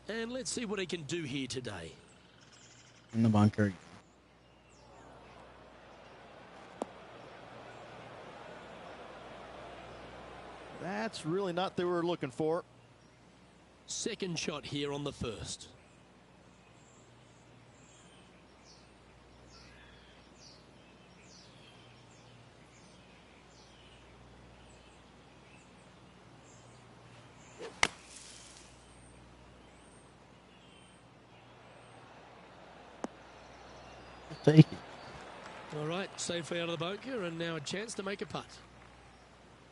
And let's see what he can do here today. In the bunker. That's really not what they were looking for. Second shot here on the first. Take it. All right, safely out of the bunker, and now a chance to make a putt.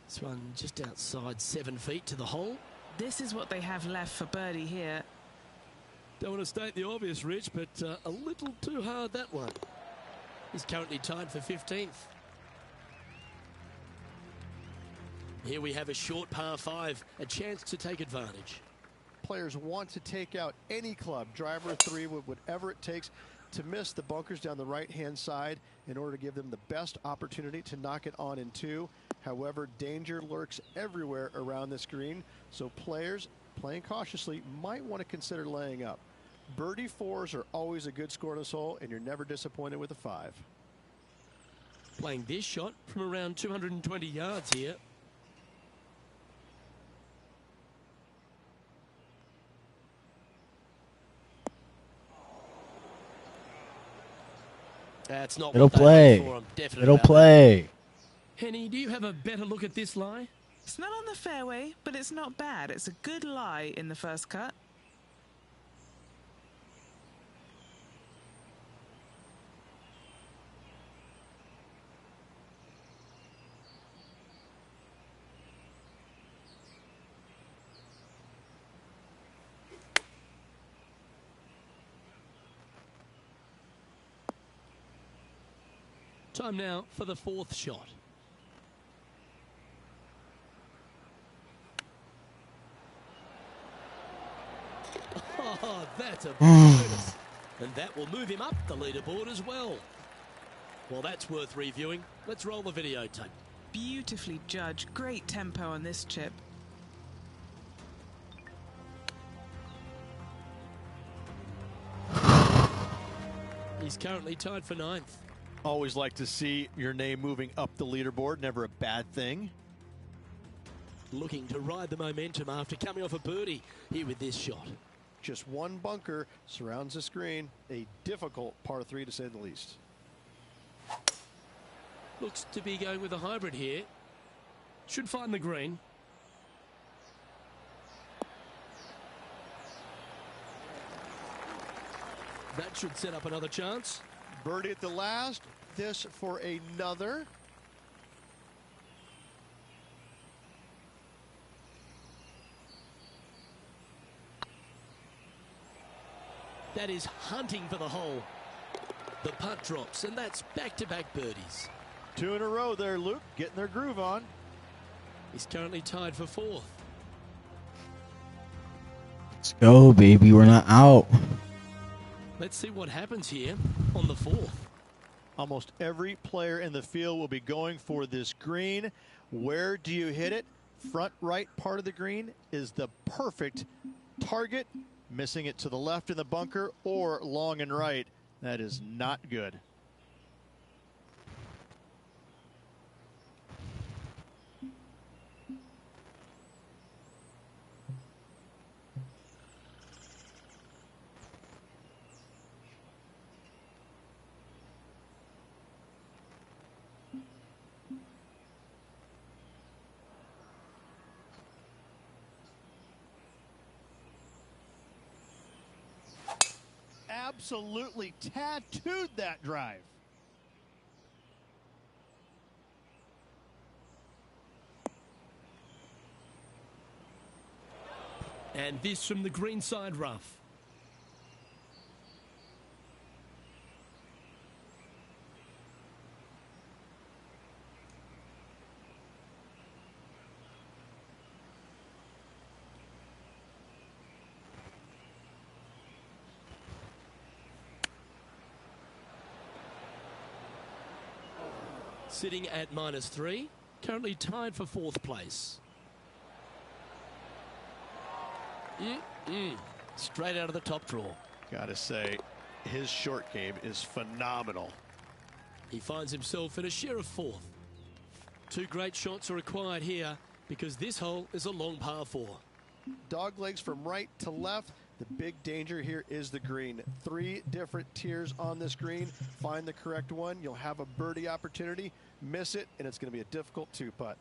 This one just outside 7 feet to the hole. This is what they have left for birdie here. Don't want to state the obvious, Rich, but a little too hard, that one. He's currently tied for 15th. Here we have a short par 5, a chance to take advantage. Players want to take out any club, driver, 3, whatever it takes to miss the bunkers down the right-hand side in order to give them the best opportunity to knock it on in 2. However, danger lurks everywhere around this green, so players playing cautiously might want to consider laying up. Birdie 4s are always a good score in this hole, and you're never disappointed with a 5. Playing this shot from around 220 yards here. That's not It'll what they play. went for. I'm definite It'll about play. that. Henny, do you have a better look at this lie? It's not on the fairway, but it's not bad. It's a good lie in the first cut. Time now for the 4th shot. Oh, that's a bonus. And that will move him up the leaderboard as well. Well, that's worth reviewing. Let's roll the videotape. Beautifully judged. Great tempo on this chip. He's currently tied for 9th. Always like to see your name moving up the leaderboard. Never a bad thing. Looking to ride the momentum after coming off a birdie here with this shot. Just one bunker surrounds the screen. A difficult par 3 to say the least. Looks to be going with a hybrid here. Should find the green. That should set up another chance. Birdie at the last. This for another. That is hunting for the hole. The putt drops, and that's back-to-back birdies. 2 in a row there, Luke. Getting their groove on. He's currently tied for 4th. Let's go, baby. We're not out. Let's see what happens here on the 4th. Almost every player in the field will be going for this green. Where do you hit it? Front right part of the green is the perfect target. Missing it to the left in the bunker or long and right. That is not good. Absolutely tattooed that drive. And this from the greenside rough. Sitting at -3, currently tied for 4th place. Straight out of the top draw. Gotta say, his short game is phenomenal. He finds himself in a share of fourth. 2 great shots are required here because this hole is a long par 4. Dog legs from right to left. The big danger here is the green. 3 different tiers on this green. Find the correct one. You'll have a birdie opportunity. Miss it, and it's going to be a difficult 2-putt.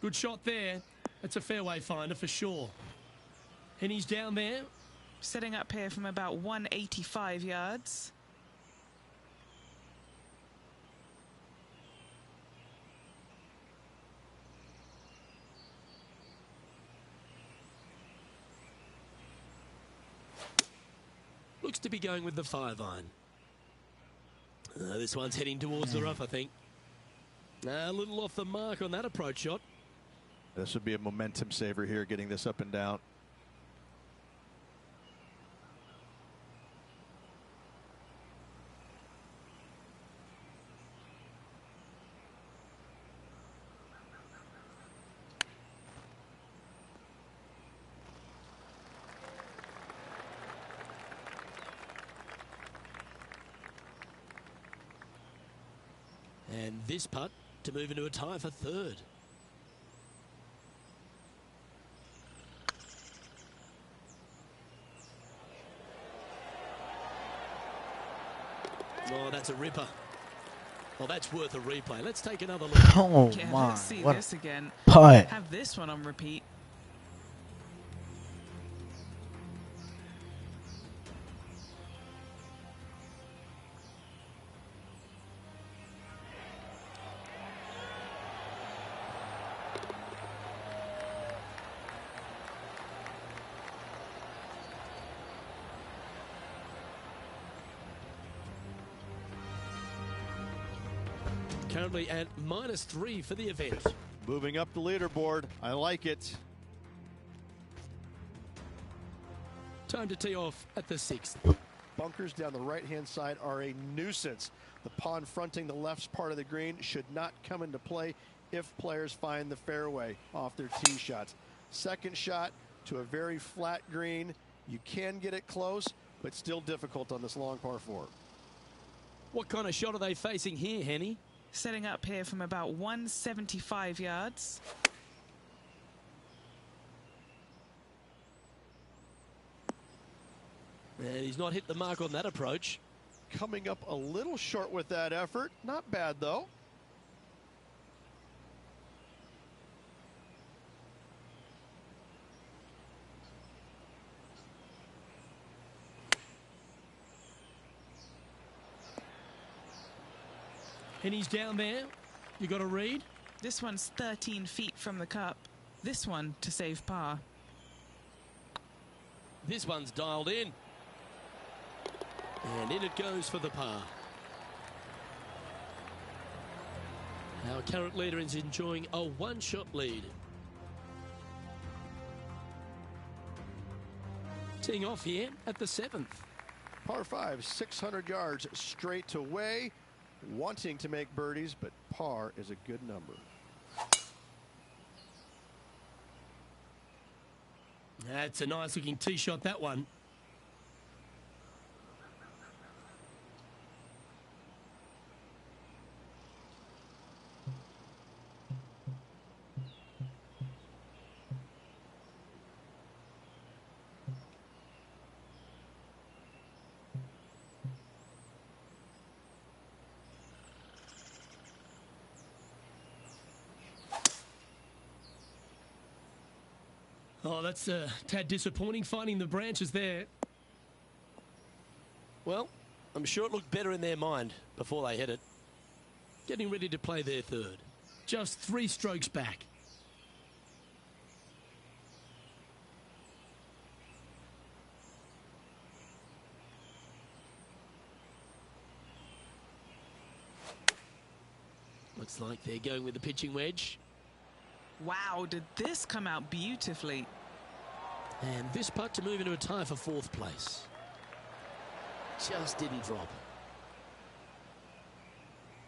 Good shot there. That's a fairway finder for sure. And he's down there. Setting up here from about 185 yards. Looks to be going with the 5-iron. This one's heading towards the rough, I think. A little off the mark on that approach shot. This would be a momentum saver here, getting this up and down. And this putt to move into a tie for 3rd. Oh, that's a ripper. Well, that's worth a replay. Let's take another look. Oh Yeah, my! let's see What this again. a putt! Have this one on repeat. Currently at -3 for the event. Moving up the leaderboard. I like it. Time to tee off at the 6th. Bunkers down the right-hand side are a nuisance. The pond fronting the left part of the green should not come into play if players find the fairway off their tee shots. Second shot to a very flat green. You can get it close, but still difficult on this long par 4. What kind of shot are they facing here, Henny? Setting up here from about 175 yards. And he's not hit the mark on that approach. Coming up a little short with that effort. Not bad, though. And he's down there. You got to read. This one's 13 feet from the cup. This one to save par. This one's dialed in. And in it goes for the par. Our current leader is enjoying a 1-shot lead. Teeing off here at the 7th. Par 5, 600 yards straight away. Wanting to make birdies, but par is a good number. That's a nice looking tee shot, that one. Oh, that's a tad disappointing, finding the branches there. Well, I'm sure it looked better in their mind before they hit it. Getting ready to play their 3rd. Just 3 strokes back. Looks like they're going with the pitching wedge. Wow, did this come out beautifully. And this putt to move into a tie for 4th place. Just didn't drop.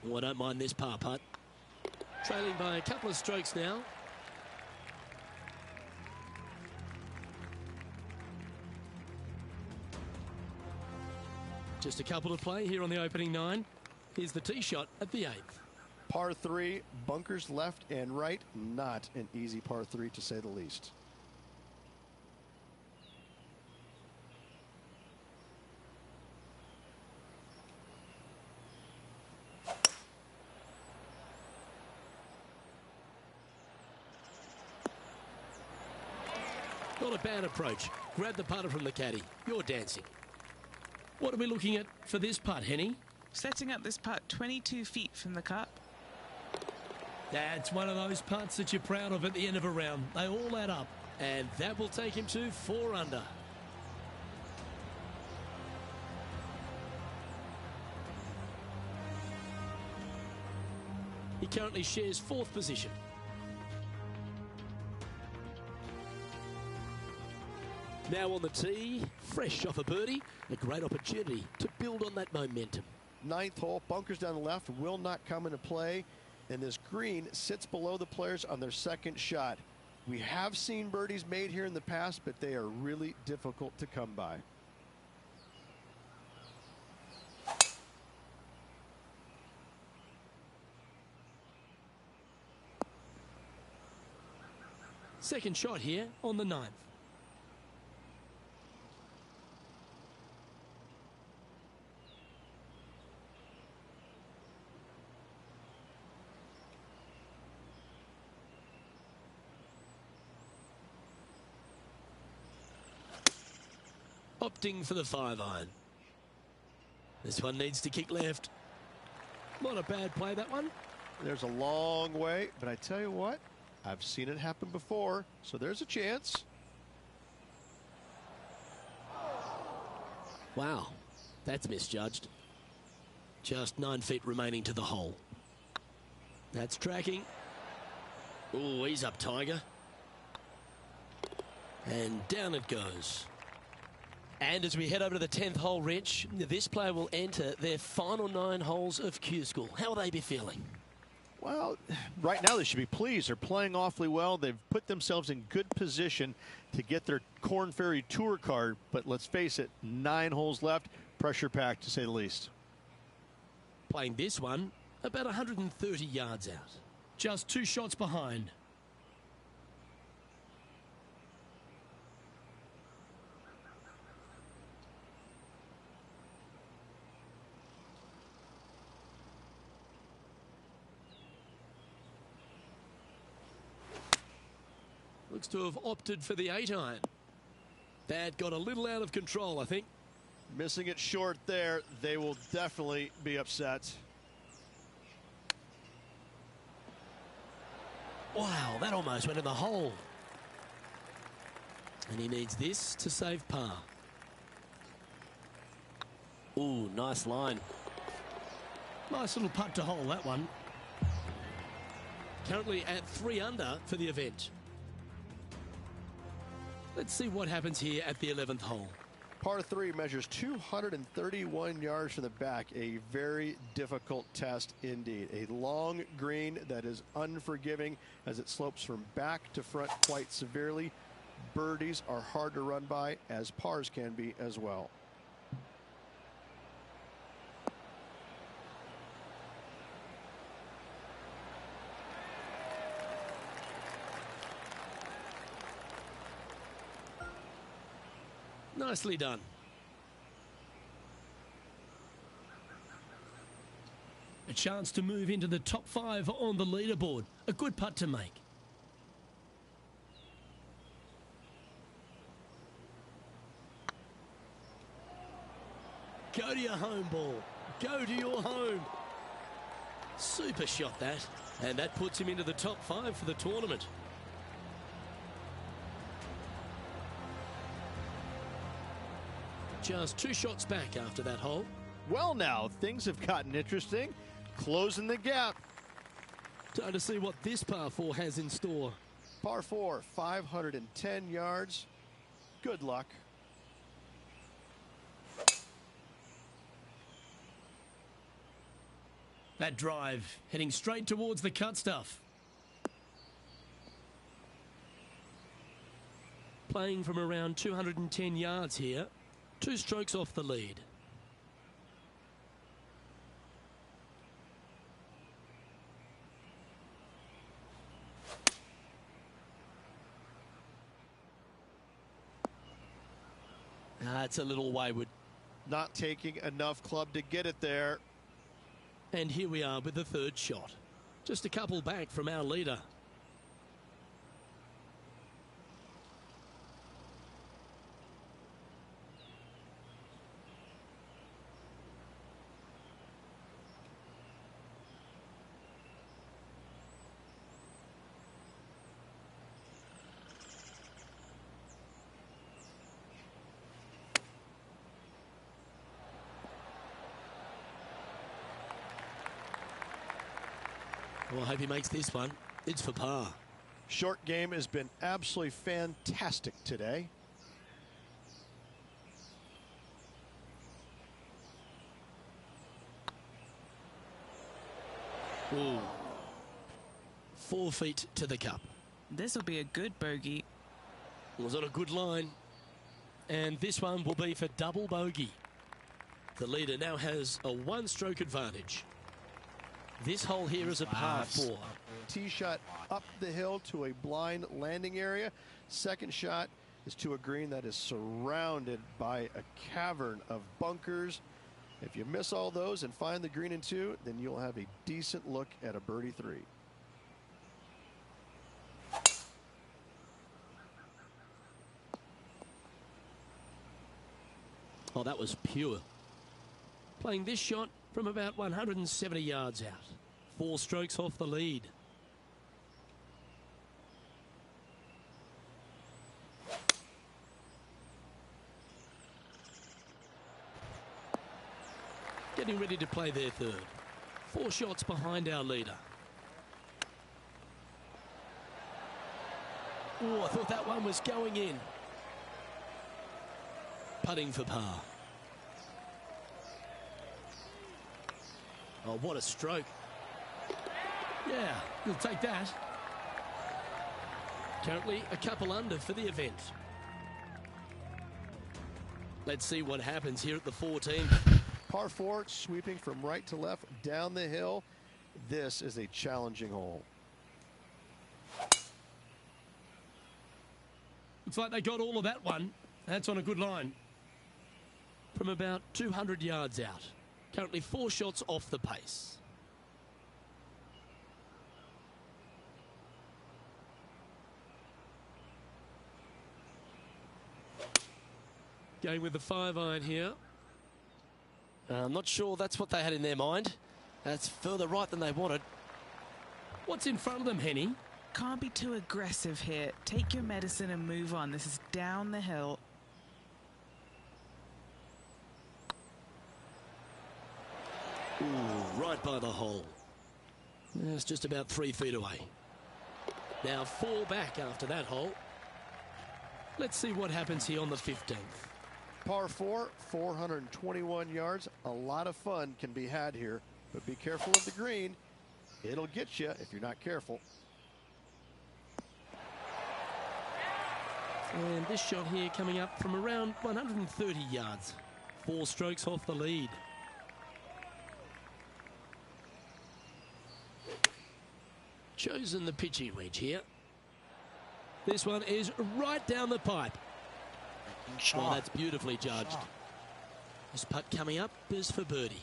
Oh, I don't mind this par putt. Trailing by a couple of strokes now. Just a couple to play here on the opening 9. Here's the tee shot at the 8th. Par 3, bunkers left and right. Not an easy par 3 to say the least. Not a bad approach. Grab the putter from the caddy. You're dancing. What are we looking at for this putt, Henny? Setting up this putt 22 feet from the cup. That's one of those putts that you're proud of at the end of a round. They all add up. And that will take him to 4 under. He currently shares 4th position. Now on the tee, fresh off a birdie, a great opportunity to build on that momentum. 9th hole, bunkers down the left will not come into play, and this green sits below the players on their 2nd shot. We have seen birdies made here in the past, but they are really difficult to come by. Second shot here on the 9th. Opting for the 5-iron. This one needs to kick left. Not a bad play, that one. There's a long way, but I tell you what, I've seen it happen before, so there's a chance. Wow, that's misjudged. Just 9 feet remaining to the hole. That's tracking. Oh, he's up, Tiger. And down it goes. And as we head over to the 10th hole, Rich, this player will enter their final 9 holes of Q School. How will they be feeling? Well, right now they should be pleased. They're playing awfully well. They've put themselves in good position to get their Korn Ferry Tour card. But let's face it, 9 holes left, pressure packed to say the least. Playing this one about 130 yards out. Just 2 shots behind. Looks to have opted for the 8-iron. That got a little out of control, I think. Missing it short there, they will definitely be upset. Wow, that almost went in the hole. And he needs this to save par. Ooh, nice line. Nice little putt to hole, that one. Currently at 3 under for the event. Let's see what happens here at the 11th hole. Par 3 measures 231 yards from the back. A very difficult test indeed. A long green that is unforgiving as it slopes from back to front quite severely. Birdies are hard to run by, as pars can be as well. Nicely done. A chance to move into the top 5 on the leaderboard. A good putt to make. Go to your home ball. Go to your home. Super shot that. And that puts him into the top 5 for the tournament. Just 2 shots back after that hole. Well, now things have gotten interesting. Closing the gap. Time to see what this par 4 has in store. Par 4, 510 yards. Good luck. That drive heading straight towards the cut stuff. Playing from around 210 yards here. 2 strokes off the lead. It's a little wayward. Not taking enough club to get it there. And here we are with the 3rd shot. Just a couple back from our leader. Well, I hope he makes this one. It's for par. Short game has been absolutely fantastic today. Ooh. 4 feet to the cup. This will be a good bogey. Was on a good line. And this one will be for double bogey. The leader now has a 1-stroke advantage. This hole here is a par 4. Tee shot up the hill to a blind landing area. Second shot is to a green that is surrounded by a cavern of bunkers. If you miss all those and find the green in 2, then you'll have a decent look at a birdie 3. Oh, that was pure. Playing this shot from about 170 yards out. 4 strokes off the lead. Getting ready to play their 3rd. 4 shots behind our leader. Oh, I thought that one was going in. Putting for par. Oh, what a stroke. Yeah, you'll take that. Currently a couple under for the event. Let's see what happens here at the 14th. Par 4, sweeping from right to left down the hill. This is a challenging hole. Looks like they got all of that one. That's on a good line. From about 200 yards out. Currently 4 shots off the pace. Going with the 5-iron here. I'm not sure that's what they had in their mind. That's further right than they wanted. What's in front of them, Henny? Can't be too aggressive here. Take your medicine and move on. This is down the hill. Ooh, right by the hole. It's just about 3 feet away. Now 4 back after that hole. Let's see what happens here on the 15th. Par 4, 421 yards. A lot of fun can be had here, but be careful of the green. It'll get you if you're not careful. And this shot here coming up from around 130 yards. 4 strokes off the lead. Chosen the pitching wedge here. This one is right down the pipe. Well, that's beautifully judged. This putt coming up is for birdie.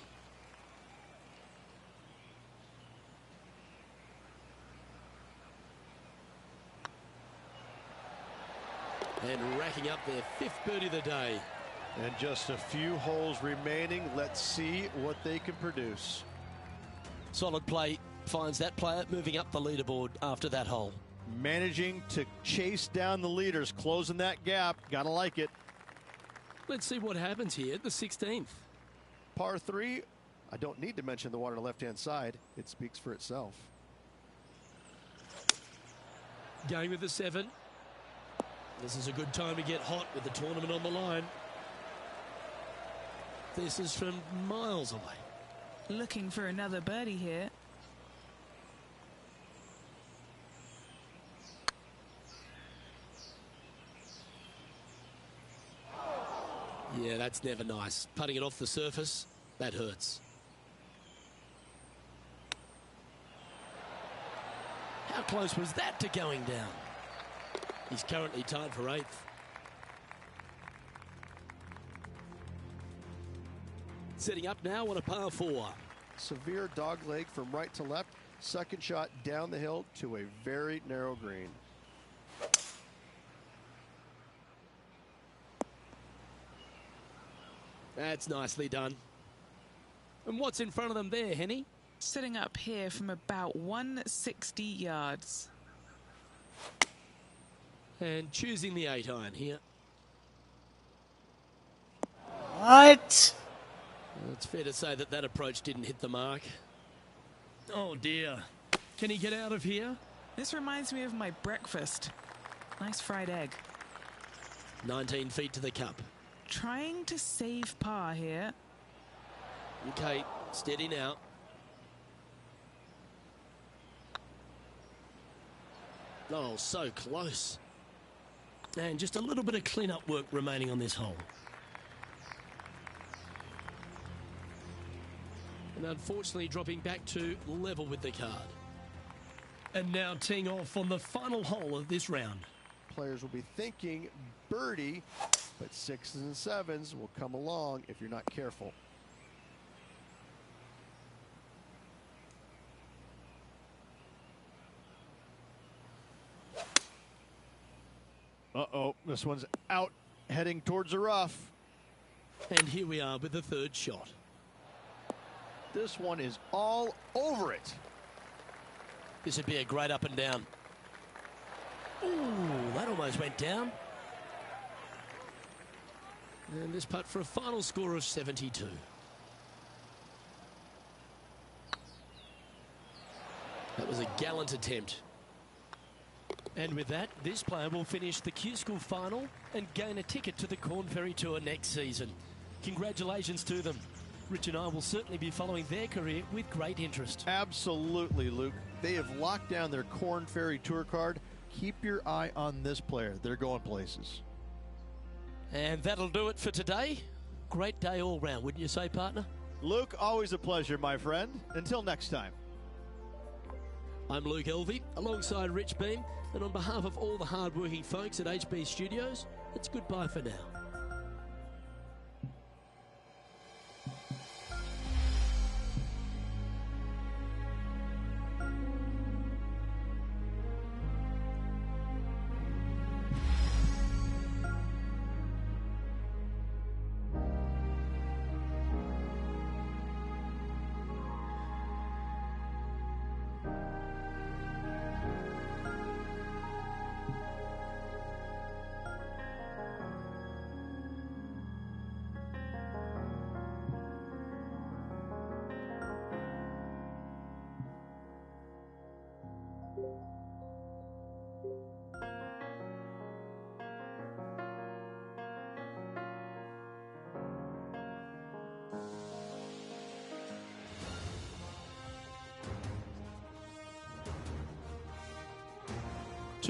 And racking up their 5th birdie of the day. And just a few holes remaining. Let's see what they can produce. Solid play finds that player moving up the leaderboard after that hole. Managing to chase down the leaders, closing that gap. Gotta like it. Let's see what happens here at the 16th. Par 3, I don't need to mention the water on the left-hand side. It speaks for itself. Going with the 7. This is a good time to get hot with the tournament on the line. This is from miles away. Looking for another birdie here. Yeah, that's never nice. Putting it off the surface, that hurts. How close was that to going down? He's currently tied for 8th. Setting up now on a par 4. Severe dog leg from right to left. Second shot down the hill to a very narrow green. That's nicely done. And what's in front of them there, Henny? Setting up here from about 160 yards. And choosing the 8-iron here. What? It's fair to say that that approach didn't hit the mark. Oh dear. Can he get out of here? This reminds me of my breakfast. Nice fried egg. 19 feet to the cup. Trying to save par here. Okay, steady now. Oh, so close. And just a little bit of clean-up work remaining on this hole. And unfortunately dropping back to level with the card. And now teeing off on the final hole of this round. Players will be thinking birdie, but 6s and 7s will come along if you're not careful. Uh-oh, this one's out, heading towards the rough. And here we are with the 3rd shot. This one is all over it. This would be a great up and down. Ooh, that almost went down. And this putt for a final score of 72. That was a gallant attempt. And with that, this player will finish the Q School final and gain a ticket to the Korn Ferry Tour next season. Congratulations to them. Rich and I will certainly be following their career with great interest. Absolutely, Luke. They have locked down their Korn Ferry Tour card. Keep your eye on this player. They're going places. And that'll do it for today. Great day all round, wouldn't you say, partner? Luke, always a pleasure, my friend. Until next time. I'm Luke Elvey, alongside Rich Beam, and on behalf of all the hard-working folks at HB Studios, it's goodbye for now.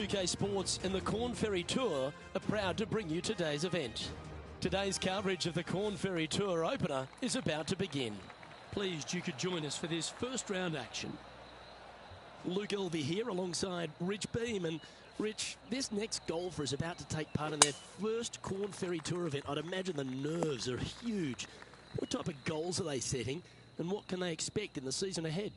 UK Sports and the Korn Ferry Tour are proud to bring you today's event. Today's coverage of the Korn Ferry Tour opener is about to begin. Pleased you could join us for this first round action. Luke Elvey here alongside Rich Beam. And Rich, this next golfer is about to take part in their first Korn Ferry Tour event. I'd imagine the nerves are huge. What type of goals are they setting and what can they expect in the season ahead?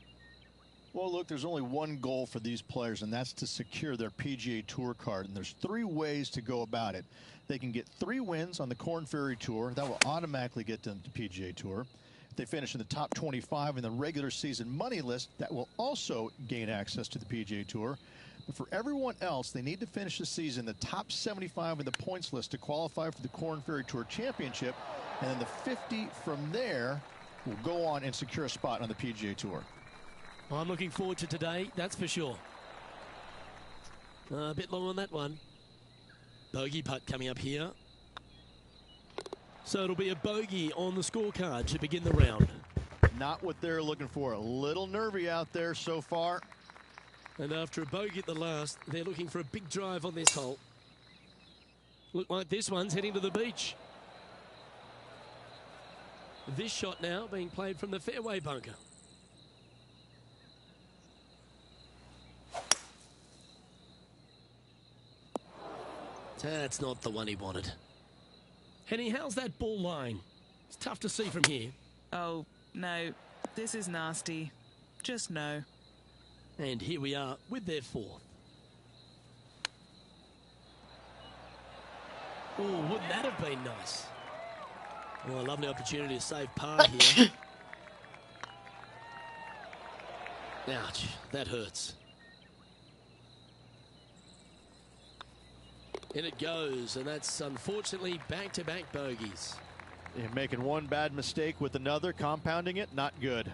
Well, look, there's only one goal for these players, and that's to secure their PGA Tour card. And there's 3 ways to go about it. They can get 3 wins on the Korn Ferry Tour. That will automatically get them to PGA Tour. If they finish in the top 25 in the regular season money list, that will also gain access to the PGA Tour. But for everyone else, they need to finish the season in the top 75 in the points list to qualify for the Korn Ferry Tour Championship. And then the 50 from there will go on and secure a spot on the PGA Tour. I'm looking forward to today, that's for sure. A bit long on that one. Bogey putt coming up here. So it'll be a bogey on the scorecard to begin the round. not what they're looking for. A little nervy out there so far. And after a bogey at the last, they're looking for a big drive on this hole. Look like this one's heading to the beach. This shot now being played from the fairway bunker. That's not the one he wanted. Henny, how's that ball lying? It's tough to see from here. Oh, no. This is nasty. Just no. And here we are with their fourth. Oh, wouldn't that have been nice? Oh, a lovely opportunity to save par here. Ouch, that hurts. In it goes, and that's unfortunately back-to-back bogeys. You're making one bad mistake with another, compounding it, not good.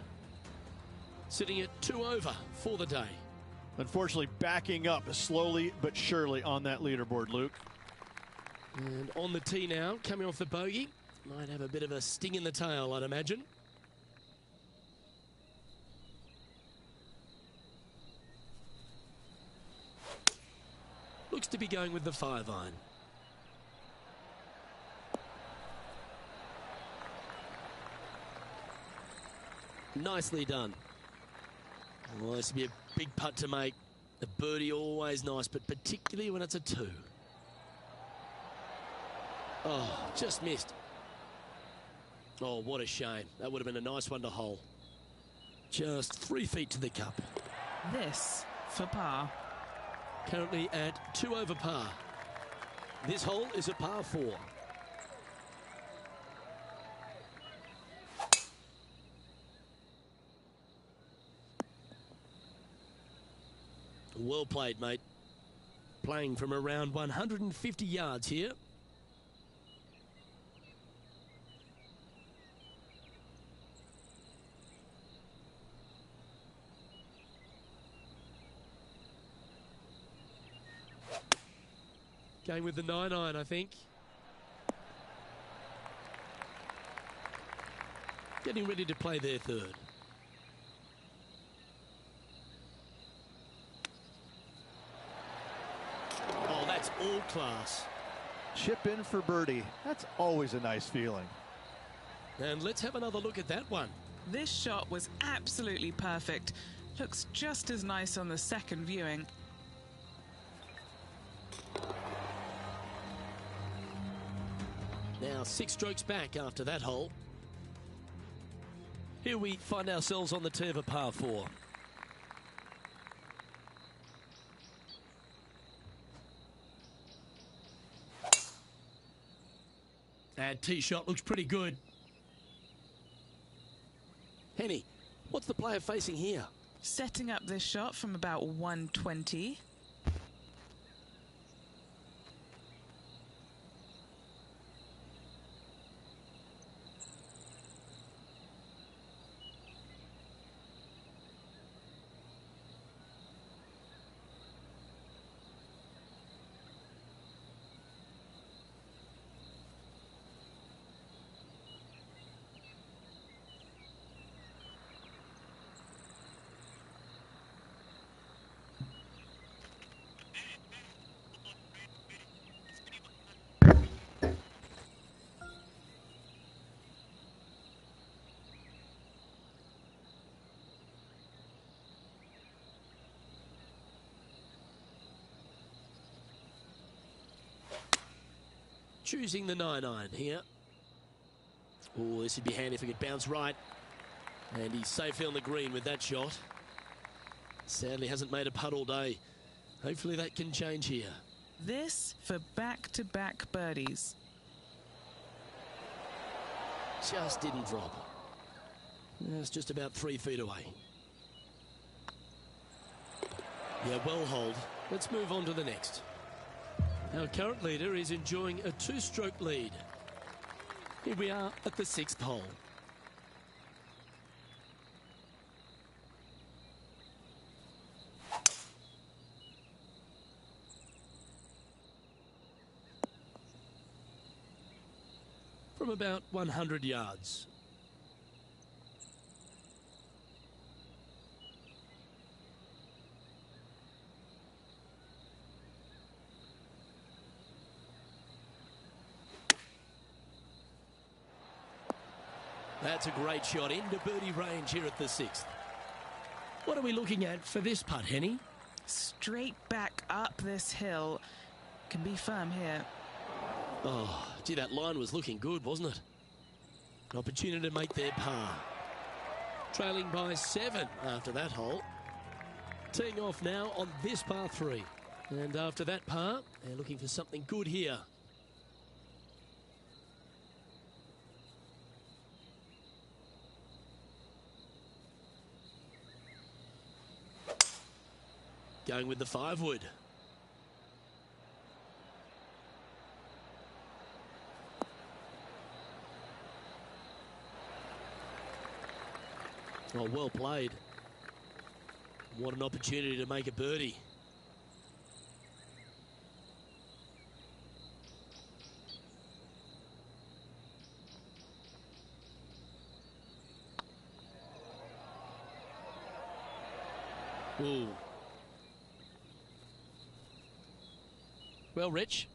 Sitting at 2 over for the day. Unfortunately, backing up slowly but surely on that leaderboard, Luke. And on the tee now, coming off the bogey. Might have a bit of a sting in the tail, I'd imagine. Looks to be going with the 5-iron. Nicely done. Well, this would be a big putt to make. A birdie always nice, but particularly when it's a 2. Oh, just missed. Oh, what a shame. That would have been a nice one to hole. Just 3 feet to the cup. This for par. Currently at 2 over par. This hole is a par 4. Well played, mate. Playing from around 150 yards here. Going with the 9-iron, I think. Getting ready to play their third. Oh, that's all class. Chip in for birdie. That's always a nice feeling. And let's have another look at that one. This shot was absolutely perfect. Looks just as nice on the second viewing. Now 6 strokes back after that hole. Here we find ourselves on the tee of a par 4. And tee shot looks pretty good. Henny, what's the player facing here? Setting up this shot from about 120. Choosing the 9-iron here. Oh, this would be handy if he could bounce right. And he's safely on the green with that shot. Sadly hasn't made a putt all day. Hopefully that can change here. This for back-to-back birdies. Just didn't drop. It's just about 3 feet away. Yeah, well holed. Let's move on to the next. Our current leader is enjoying a 2-stroke lead. Here we are at the 6th hole. From about 100 yards. That's a great shot into birdie range here at the 6th. What are we looking at for this putt, Henny? Straight back up this hill. Can be firm here. Oh, gee, that line was looking good, wasn't it? An opportunity to make their par. Trailing by 7 after that hole. Teeing off now on this par 3. And after that par, they're looking for something good here. Going with the 5-wood. Oh, well played. What an opportunity to make a birdie. Ooh. Well, Rich,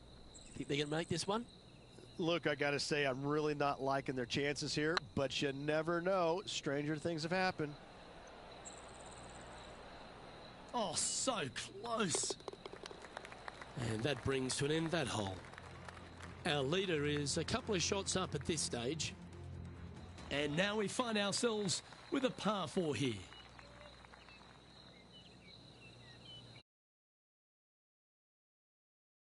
think they're going to make this one? Look, I got to say, I'm really not liking their chances here, but you never know. Stranger things have happened. Oh, so close. And that brings to an end that hole. Our leader is a couple of shots up at this stage. And now we find ourselves with a par 4 here.